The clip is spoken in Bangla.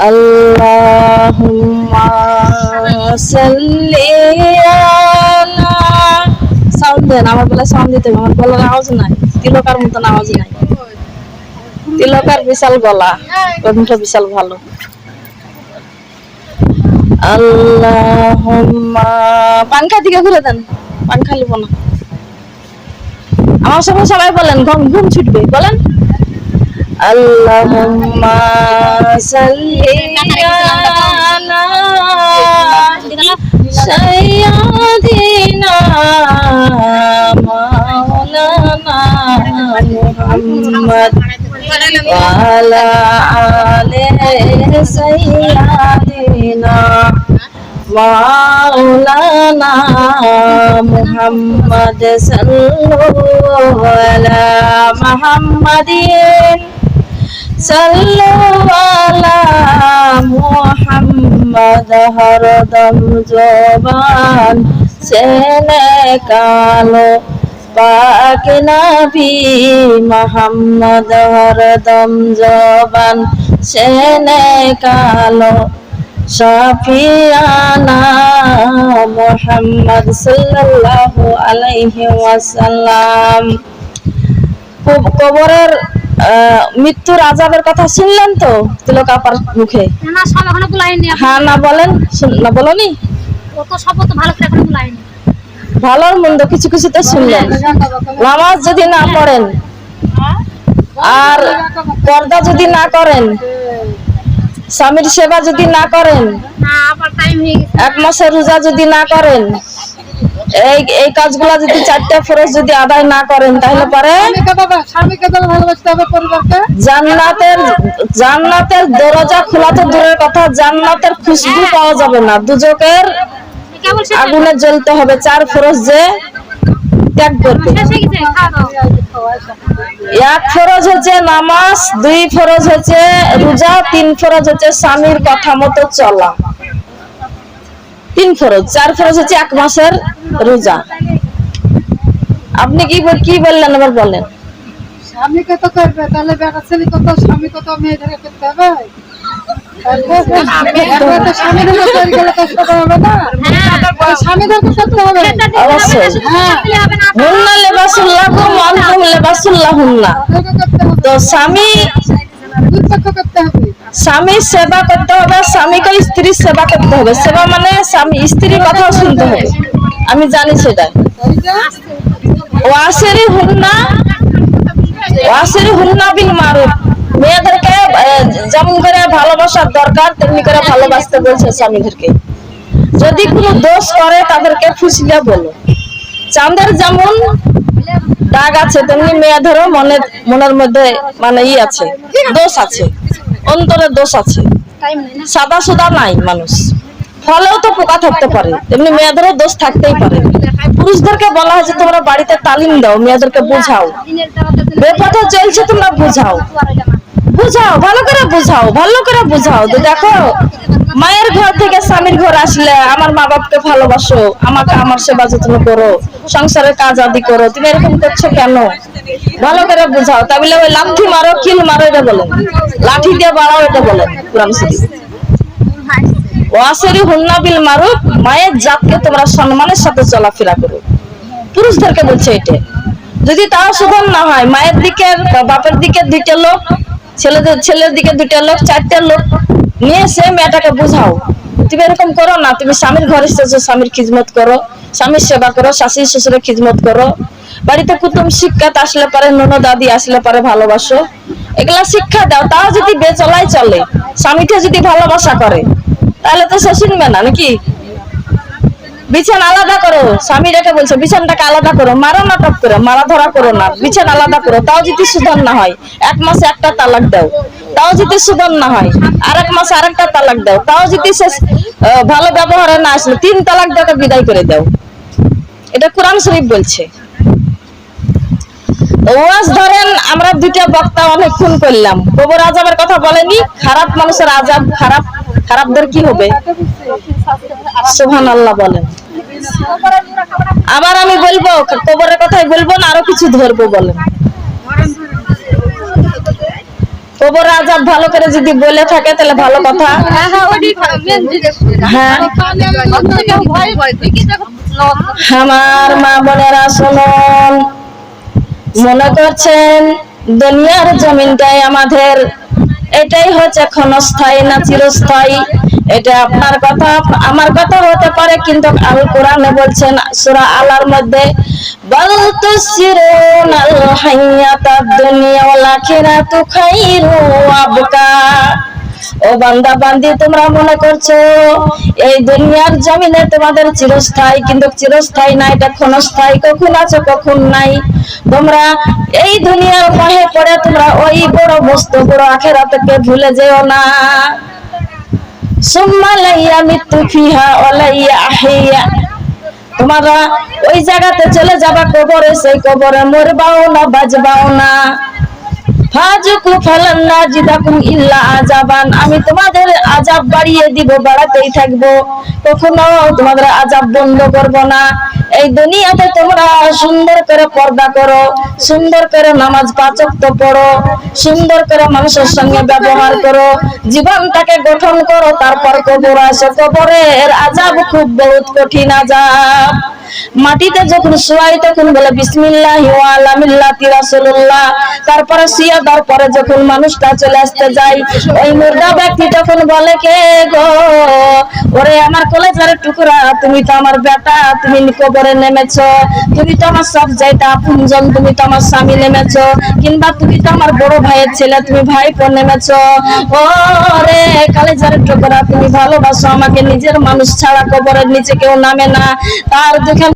আল্লাহুম্মা সাল্লি আলা সাউন্ড দেন। আমার বলে সাউন্ড দিতে হবে, আমার গলার আওয়াজ নাই, তিলকার মতন আওয়াজ নাই। তিলকার বিশাল গলা, কণ্ঠ বিশাল ভালো। আল্লাহুম্মা পাংখা দিকে ঘুরে দেন, পাংখা লিব না। আমার সঙ্গে সবাই বলেন, ঘুম ঘুম ছুটবে, বলেন আল্লাহুম্মা সাল্লি আলা সাইয়্যিদিনা মাওলানা মুহাম্মদ ওয়া আলা আলি সাইয়্যিদিনা মাওলানা মুহাম্মদ সাল্লাল্লাহু আলা মুহাম্মাদিন সাল্লাল্লাহু আলা মুহাম্মদ হরদম জবান সেনে কালো পাক নবী মুহাম্মদ হরদম জবান সেনে কালো শাফিয়ানা মুহাম্মদ সাল্লাল্লাহু আলাইহি ওয়াসাল্লাম। কবরের মৃত্যুর আযাবের কথা শুনলেন তো তিলক আপার মুখে? না সব এখনো বলাইনি। হ্যাঁ না বলেন, না বলনি? ও তো সব তো ভালো করে এখনো বলাইনি। ভালোর মন্দ কিছু কিছু তো শুনলেন। নামাজ যদি না পড়েন আর পর্দা যদি না করেন, স্বামীর সেবা যদি না করেন, এক মাসের রোজা যদি না করেন, এই কাজগুলা যদি চারটা ফরজ যদি আদায় না করেন, তাহলে পরে জান্নাতের দরজা খোলা তো দূরের কথা, জান্নাতের খুশবু পাওয়া যাবে না। দুজকের আগুনে জ্বলতে হবে। 4 ফরজ যে ত্যাগ করবে। 1 ফরজ হচ্ছে নামাজ, 2 ফরজ হচ্ছে রোজা, 3 ফরজ হচ্ছে স্বামীর কথা মতো চলা। 3 ফরজ, 4 ফরজ হচ্ছে 1 মাসের রোজা। আপনি কি বললেন এবার বলেন? স্বামীকে তো করবে, তাহলে বেটা ছেলে কত স্বামী কত মেয়েদের করতে হবে। স্বামীর সেবা করতে হবে, স্বামীকে স্ত্রীর সেবা করতে হবে। সেবা মানে স্বামী স্ত্রীর কথাও শুনতে হবে, আমি জানি সেটা। ওয়াসিরি হুন্না বিল মারুফ, মেয়েদেরকে যেমন করে ভালোবাসার দরকার তেমনি করে ভালোবাসতে বলছে স্বামীদেরকে। যদি কোনো দোষ করে তাদেরকে ফুসলে বলো। চাঁদের যেমন দাগ আছে তেমনি মেয়েদেরও মনের মধ্যে মানে আছে, দোষ আছে, অন্তরে দোষ আছে। সাদা সুদা নাই মানুষ, ফলেও তো পোকা থাকতে পারে, তেমনি মেয়েদেরও দোষ থাকতেই পারে। পুরুষদেরকে বলা হয় যে তোমরা বাড়িতে তালিম দাও, মেয়েদেরকে বুঝাও, বেপথে চলছে তোমরা বুঝাও, ভালো করে বুঝাও। দেখো মায়ের ঘর থেকে স্বামীর ঘর আসলে আমার মা বাপকে ভালোবাসো, আমাকে আমার সেবা যত্ন করো, সংসারের কাজ আদি করো, তুমি এরকম করছো কেন? ভালো করে বুঝাও। তাহলে ওই লাঠি মারো, কিল মারো এটা বলেন, লাঠি দিয়ে বাড়াও এটা বলেন কুরআন শরীফ। ওয়াসিরি হুন্না বিল মারুফ, মায়ের জাতকে তোমরা সম্মানের সাথে চলাফেরা করো। পুরুষদেরকে বলছে এটা। যদি তাও শোধন না হয়, মায়ের দিকে বাপের দিকে 2টা লোক, ছেলের দিকে 2টা লোক, 4টা লোক নিয়ে সে মেয়েটাকে বুঝাও, তুমি এরকম করো না, তুমি স্বামীর ঘরে এসেছো, স্বামীর খিদমত করো, স্বামীর সেবা করো, শাশুড়ি শ্বশুরের খিদমত করো, বাড়িতে কুটুম শিক্ষাত আসলে পারে, ননদ দাদি আসলে পারে ভালোবাসো, এগুলা শিক্ষা দাও। তাও যদি বেচলাই চলে, স্বামীকে যদি ভালোবাসা করে, তাহলে তো সে শুনবে না নাকি? বিছানা আলাদা করো, স্বামীটাকে বলছে বিছানাটাকে আলাদা করো, মারো না টপ করে, মারা ধরা করো না, বিছানা আলাদা করো। তাও যদি সুধন না হয়, 1 মাসে 1টা তালাক দাও। তাও যদি সুধন না হয়, আরেক মাসে আরেকটা তালাক দাও। তাও যদি সে ভালো ব্যবহারে না আসলে 3 তালাক দিয়ে বিদায় করে দাও। এটা কুরআন শরীফ বলছে। ওয়াজ ধরেন আমরা 2টা বক্তা অনেকক্ষণ করলাম, কবর আযাবের কথা বলেনি। খারাপ মানুষের আযাব, খারাপদের কি হবে? সুবহানাল্লাহ বলেন। আবার আমি বলবো, কবরের কথাই বলবো না, আরো কিছু ধরবো, বলেন। কবরে আযাব ভালো করে যদি বলে থাকে তাহলে ভালো কথা। হ্যাঁ, আমার মা বোনেরা শুনুন, মনে করছেন দুনিয়ার জমিনটাই আমাদের, এটাই হচ্ছে ক্ষণস্থায়ী না চিরস্থায়ী? এটা আপনার কথা আমার কথা হতে পারে, কিন্তু আল কোরআনে বলছেন সূরা আলার মধ্যে, বাল তুসিরুনাল হায়াতাদ দুনিয়া ওয়াল আখিরাতু খায়রু ওয়া আবকা। ও বান্দা বান্দি, তোমরা মনে করছো এই দুনিয়ার জমিনে তোমাদের চিরস্থায়ী, কিন্তু চিরস্থায়ী না, এটা ক্ষণস্থায়ী। কখন আছে কখন নাই। তোমরা এই দুনিয়ার মোহে পড়ে তোমরা ওই বড় বস্তু বড় আখিরাতকে ভুলে যেও না। সুম্মা লাইয়া মিতু ফিহা ওয়া লাইয়া আহিয়া, তোমরা ওই জায়গাতে চলে যাবা কবরে, সেই কবরে মরবাও না বাজবাও না। ফাজুকু ফালান নাজিদাকুম ইল্লা আযাবান, আমি তোমাদের আযাব বাড়িয়ে দিব, বাড়াতেই থাকবো, কখনো তোমাদের আযাব বন্ধ করব না। এই দুনিয়াতে তোমরা সুন্দর করে পর্দা করো, সুন্দর করে নামাজ পাঁচ ওয়াক্ত পড়ো, সুন্দর করে মানুষের সঙ্গে ব্যবহার করো, জীবনটাকে গঠন করো, তারপর কবর আসো। কবরের আযাব খুব বহুত কঠিন আযাব। মাটিতে যখন শোয়াই তখন বলে বিসমিল্লাহি ওয়া আলা মিল্লাতি রাসূলুল্লাহ, তারপরে শুয়ে দেওয়ার পরে যখন মানুষটা চলে আসতে যায়, ওই মুর্দা ব্যক্তি তখন বলে, কে গো, ওরে আমার কলেজের টুকরা, তুমি তো আমার বেটা, তুমি কবরে নেমেছো, তুমি তো আমার সব যাইতে আপনজন, তুমি তো আমার স্বামী নেমেছো, কিংবা তুমি তো আমার বড় ভাইয়ের ছেলে, তুমি ভাইপো নেমেছো। ও রে কলেজের টুকরা, তুমি ভালোবাসো আমাকে, নিজের মানুষ ছাড়া কবরের নিচে কেউ নামে না। তার